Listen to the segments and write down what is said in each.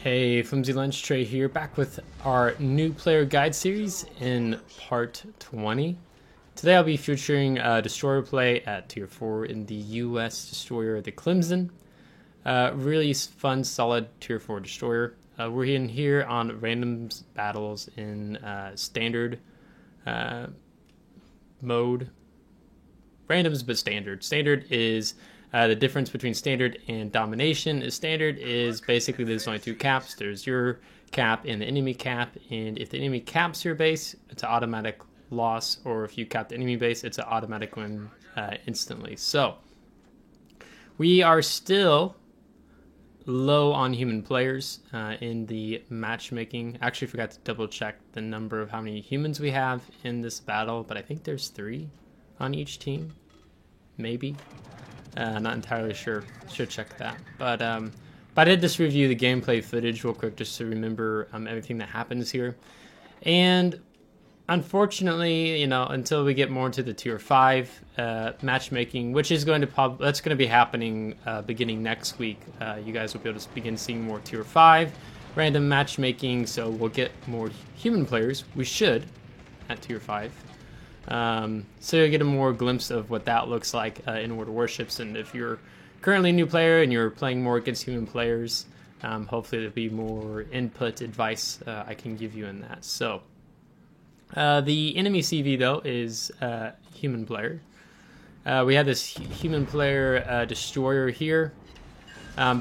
Hey, Flimsy Lunch Tray here, back with our new player guide series in part 20. Today I'll be featuring destroyer play at tier 4 in the US destroyer, the Clemson. Really fun, solid tier 4 destroyer. We're in here on randoms battles in standard mode. Randoms, but standard. Standard is the difference between standard and domination. Is standard is basically there's only two caps. There's your cap and the enemy cap, and if the enemy caps your base, it's an automatic loss, or if you cap the enemy base, it's an automatic win instantly. So we are still low on human players in the matchmaking. Actually forgot to double check the number of how many humans we have in this battle, but I think there's 3 on each team, maybe. Not entirely sure. Should check that. But I did just review the gameplay footage real quick just to remember everything that happens here. And unfortunately, you know, until we get more into the tier 5 matchmaking, which is going to that's going to be happening beginning next week. You guys will be able to begin seeing more tier 5 random matchmaking. So we'll get more human players. We should at tier 5. So you'll get a more glimpse of what that looks like in World of Warships, and if you're currently a new player and you're playing more against human players, hopefully there'll be more input advice I can give you in that. So the enemy CV though is human player. We have this human player destroyer here.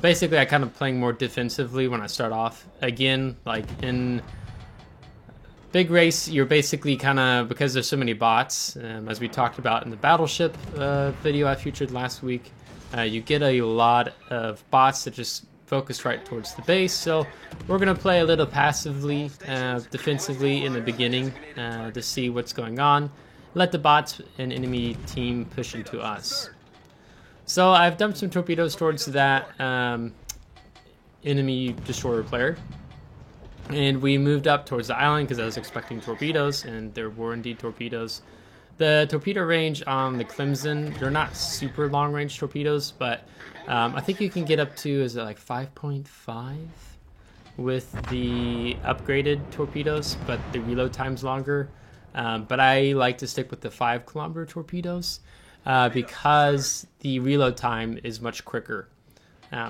Basically I kind of playing more defensively when I start off. Again, like in Big Race, you're basically kind of, because there's so many bots, as we talked about in the Battleship video I featured last week, you get a lot of bots that just focus right towards the base. So we're going to play a little passively, defensively in the beginning to see what's going on. Let the bots and enemy team push into us. So I've dumped some torpedoes towards that enemy destroyer player. And we moved up towards the island because I was expecting torpedoes, and there were indeed torpedoes. The torpedo range on the Clemson, they're not super long range torpedoes, but I think you can get up to, is it like 5.5 with the upgraded torpedoes, but the reload time's longer. But I like to stick with the 5-kilometer torpedoes because the reload time is much quicker.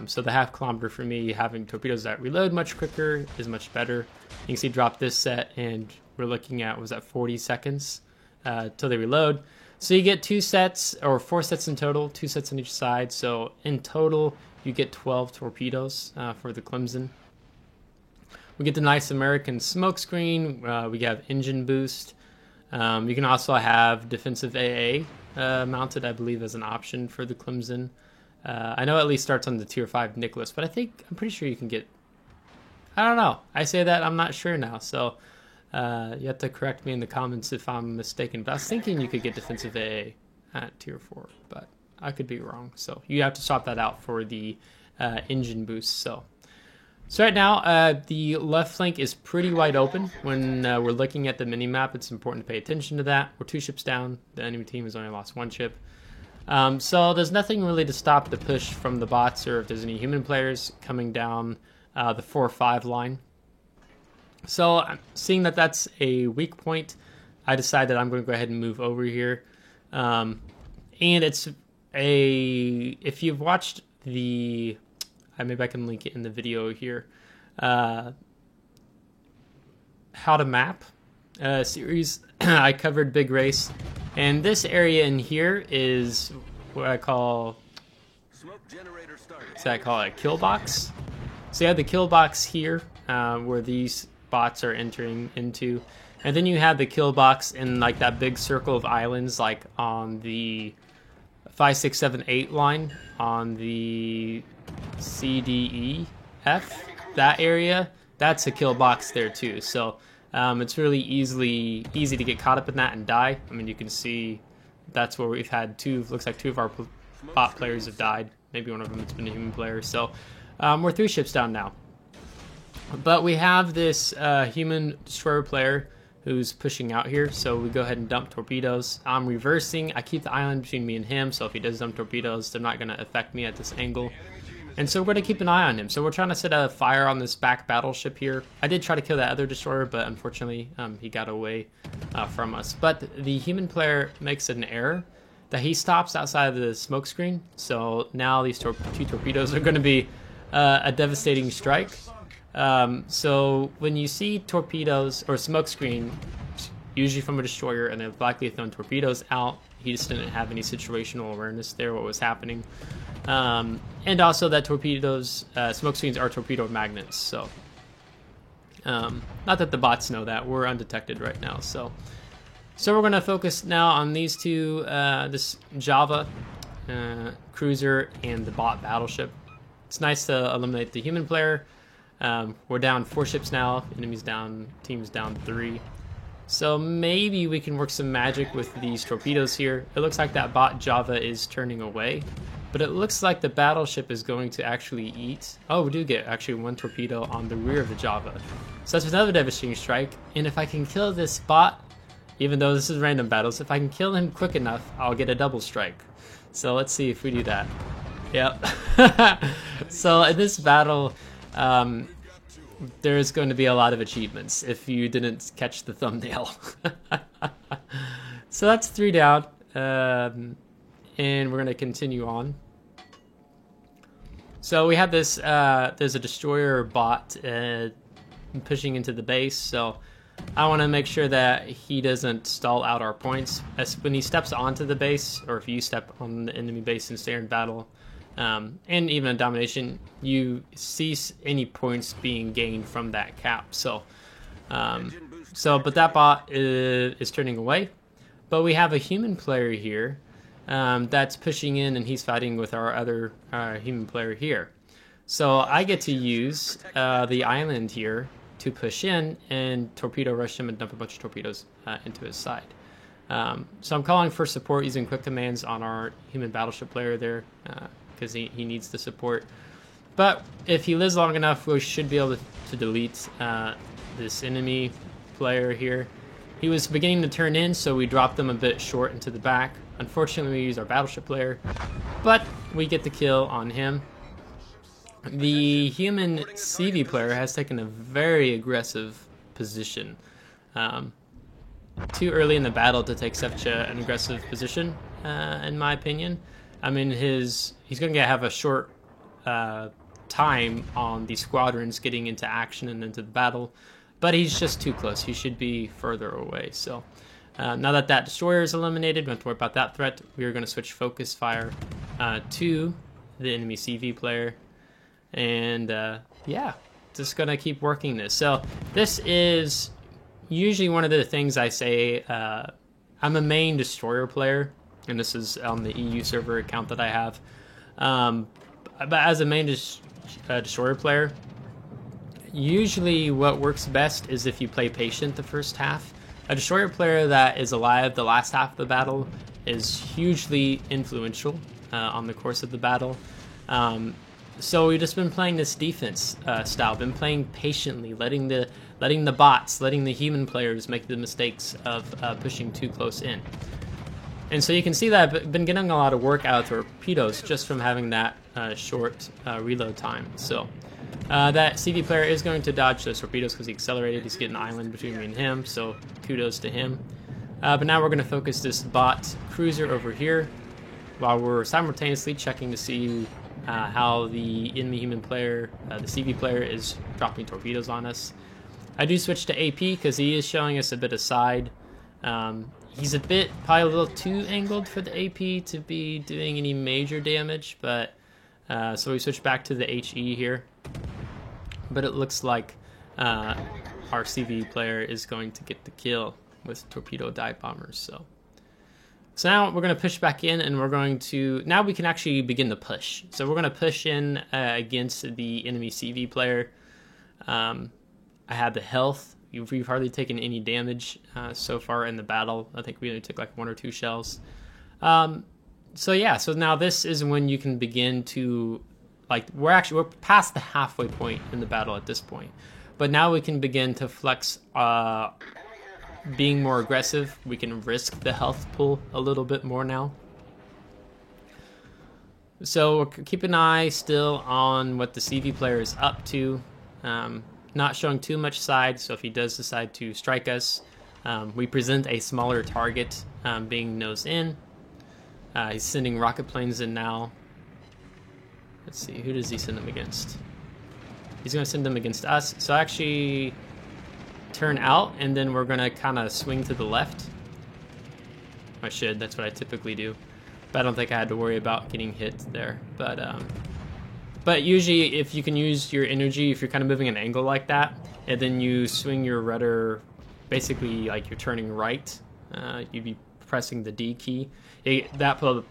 So the half-kilometer for me, having torpedoes that reload much quicker is much better. You can see drop this set, and we're looking at, was that 40 seconds till they reload. So you get 2 sets, or 4 sets in total, 2 sets on each side. So in total, you get 12 torpedoes for the Clemson. We get the nice American smoke screen. We have engine boost. You can also have defensive AA mounted, I believe, as an option for the Clemson. I know it at least starts on the tier 5 Nicholas, but I'm pretty sure you can get, I don't know. I say that, I'm not sure now. So you have to correct me in the comments if I'm mistaken. But I was thinking you could get defensive AA at tier 4, but I could be wrong. So you have to swap that out for the engine boost. So right now, the left flank is pretty wide open. When we're looking at the mini-map, it's important to pay attention to that. We're 2 ships down. The enemy team has only lost 1 ship. So there's nothing really to stop the push from the bots, or if there's any human players coming down the 4-5 line. So seeing that that's a weak point, I decided I'm going to go ahead and move over here. And it's if you've watched the, maybe I can link it in the video here, How to Map series. I covered Big Race. And this area in here is what I call, I call it a kill box. So you have the kill box here where these bots are entering into. And then you have the kill box in like that big circle of islands, like on the 5, 6, 7, 8 line on the C, D, E, F. That area, that's a kill box there too. So it's really easy to get caught up in that and die. I mean, you can see that's where we've had looks like 2 of our bot players have died. Maybe one of them has been a human player. So we're 3 ships down now. But we have this human destroyer player who's pushing out here. So we go ahead and dump torpedoes. I'm reversing. I keep the island between me and him. So if he does dump torpedoes, they're not going to affect me at this angle. And so we're going to keep an eye on him. So we're trying to set a fire on this back battleship here. I did try to kill that other destroyer, but unfortunately he got away from us. But the human player makes an error that he stops outside of the smoke screen. So now these two torpedoes are going to be a devastating strike. So when you see torpedoes or smoke screen, usually from a destroyer, and they've likely thrown torpedoes out, he just didn't have any situational awareness there, what was happening. And also that torpedoes, smoke screens are torpedo magnets, so not that the bots know that, we're undetected right now. So we're going to focus now on these two, this Java cruiser and the bot battleship. It's nice to eliminate the human player. We're down 4 ships now, enemies down, teams down 3. So maybe we can work some magic with these torpedoes here. It looks like that bot Java is turning away, but it looks like the battleship is going to actually eat. Oh, we do get actually 1 torpedo on the rear of the Java. So that's another devastating strike. And if I can kill this bot, even though this is random battles, if I can kill him quick enough, I'll get a double strike. So let's see if we do that. Yep. So in this battle, there's going to be a lot of achievements if you didn't catch the thumbnail. So that's 3 down, and we're going to continue on. So we have this, there's a destroyer bot pushing into the base, so I want to make sure that he doesn't stall out our points. As when he steps onto the base, or if you step on the enemy base in standard battle, and even in domination, you cease any points being gained from that cap. So, but that bot is turning away. But we have a human player here that's pushing in, and he's fighting with our other human player here. So I get to use the island here to push in and torpedo rush him and dump a bunch of torpedoes into his side. So I'm calling for support using quick commands on our human battleship player there, because he needs the support. But if he lives long enough, we should be able to delete this enemy player here. He was beginning to turn in, so we dropped them a bit short into the back. Unfortunately, we use our battleship player, but we get the kill on him. The human CV player has taken a very aggressive position. Too early in the battle to take such an aggressive position, in my opinion. I mean, he's going to have a short time on the squadrons getting into action and into the battle, but he's just too close. He should be further away. So now that that destroyer is eliminated, we don't have to worry about that threat. We are going to switch focus fire to the enemy CV player, and yeah, just going to keep working this. So this is usually one of the things I say. I'm a main destroyer player, and this is on the EU server account that I have. But as a main destroyer player, usually what works best is if you play patient the first half. A destroyer player that is alive the last half of the battle is hugely influential on the course of the battle. So we've just been playing this defense style, been playing patiently, letting the bots, letting the human players make the mistakes of pushing too close in. And so you can see that I've been getting a lot of work out of torpedoes just from having that short reload time. So that CV player is going to dodge those torpedoes because he accelerated. He's getting an island between me and him, so kudos to him. But now we're going to focus this bot cruiser over here while we're simultaneously checking to see how the enemy human player, the CV player, is dropping torpedoes on us. I do switch to AP because he is showing us a bit of side. He's probably a little too angled for the AP to be doing any major damage, but so we switch back to the HE here. But it looks like our CV player is going to get the kill with torpedo dive bombers. So now we're going to push back in, and we're going to, now we can actually begin to push. So we're going to push in against the enemy CV player. I have the health. We've hardly taken any damage so far in the battle. I think we only took like 1 or 2 shells. So yeah, so now this is when you can begin to, like, we're past the halfway point in the battle at this point. But now we can begin to flex being more aggressive. We can risk the health pool a little bit more now. So keep an eye still on what the CV player is up to. Not showing too much side, so if he does decide to strike us, we present a smaller target being nose in. He's sending rocket planes in now. Let's see, who does he send them against? He's going to send them against us. So actually turn out, and then we're going to kind of swing to the left. I should, that's what I typically do. But I don't think I had to worry about getting hit there. But usually if you can use your energy, if you're kind of moving an angle like that, and then you swing your rudder basically like you're turning right, you'd be pressing the D key. The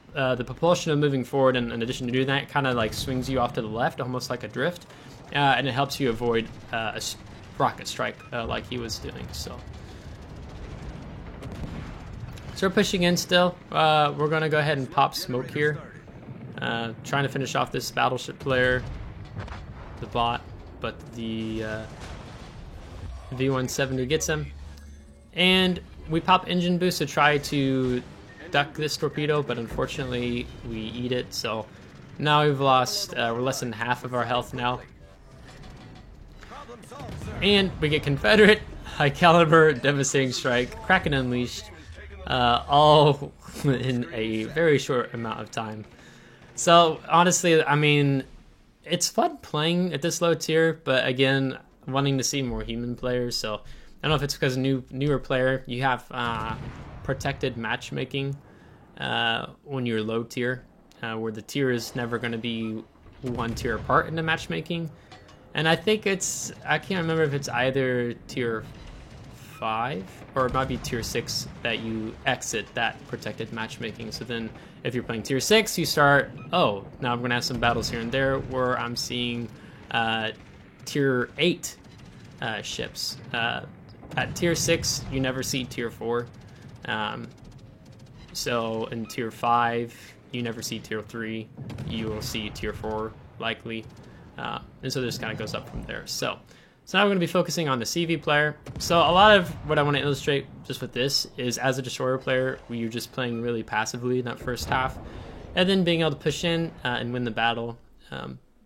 propulsion of moving forward, in addition to doing that, kind of like swings you off to the left, almost like a drift, and it helps you avoid a rocket strike like he was doing. So we're pushing in still. We're going to go ahead and pop smoke here. Trying to finish off this battleship player, the bot, but the V-170 gets him. And we pop engine boost to try to duck this torpedo, but unfortunately we eat it. So now we've lost, we're less than half of our health now. And we get Confederate, high caliber, devastating strike, Kraken Unleashed, all in a very short amount of time. So honestly, I mean, it's fun playing at this low tier, but again, wanting to see more human players. So I don't know if it's because newer player, you have protected matchmaking when you're low tier, where the tier is never going to be one tier apart in the matchmaking. And I think it's, I can't remember if it's either tier 5 or it might be tier 6 that you exit that protected matchmaking. So then if you're playing tier 6, you start, oh, now I'm going to have some battles here and there where I'm seeing tier 8 ships. At tier 6, you never see tier 4. So in tier 5, you never see tier 3. You will see tier 4 likely. And so this kind of goes up from there. So now we're going to be focusing on the CV player. So a lot of what I want to illustrate just with this is as a destroyer player, you're just playing really passively in that first half, and then being able to push in and win the battle.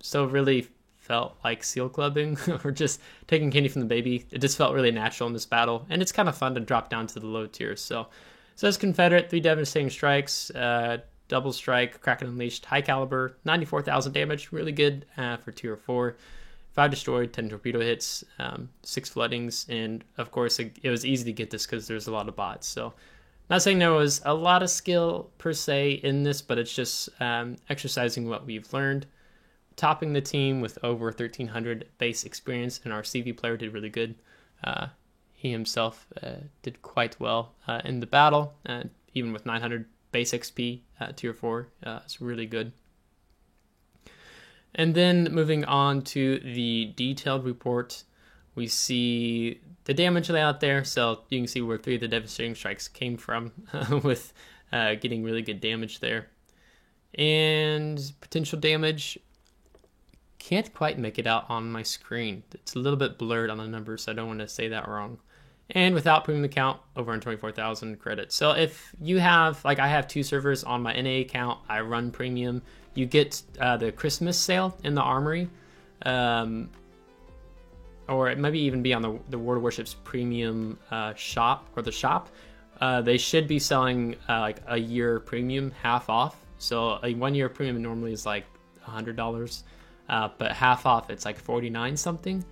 So really felt like seal clubbing or just taking candy from the baby. It just felt really natural in this battle, and it's kind of fun to drop down to the low tiers. So it's Confederate, 3 devastating strikes, double strike, Kraken Unleashed, high caliber, 94,000 damage, really good for tier 4. 5 destroyed, 10 torpedo hits, 6 floodings, and of course it was easy to get this because there's a lot of bots. So not saying there was a lot of skill per se in this, but it's just exercising what we've learned. Topping the team with over 1,300 base experience, and our CV player did really good. He himself did quite well in the battle, even with 900 base XP tier 4. It's really good. And then moving on to the detailed report, we see the damage layout there. So you can see where 3 of the devastating strikes came from with getting really good damage there. And potential damage, can't quite make it out on my screen. It's a little bit blurred on the numbers, so I don't want to say that wrong. And without premium account, over 124,000 credits. So if you have, like I have 2 servers on my NA account, I run premium. You get the Christmas sale in the Armory, or it maybe even be on the World of Warships premium shop, or the shop. They should be selling like a year premium half off. So a 1 year premium normally is like $100, but half off it's like 49 something.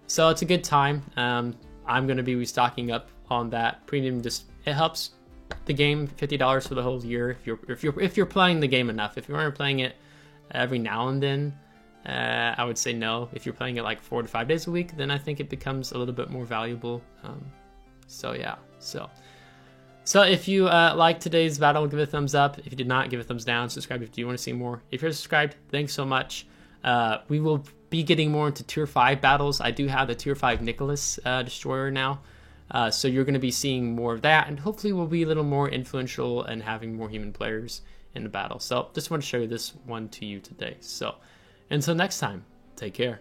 So it's a good time. I'm going to be restocking up on that premium. Just it helps the game. $50 for the whole year if you're playing the game enough. If you aren't playing it every now and then, I would say no. If you're playing it like 4 to 5 days a week, then I think it becomes a little bit more valuable. So yeah. So if you liked today's battle, give it a thumbs up. If you did not, give it a thumbs down. Subscribe if you want to see more. If you're subscribed, thanks so much. We will be getting more into tier 5 battles. I do have the tier 5 Nicholas destroyer now. So you're going to be seeing more of that, and hopefully we'll be a little more influential and having more human players in the battle. So just want to show you this one to you today. So until next time, take care.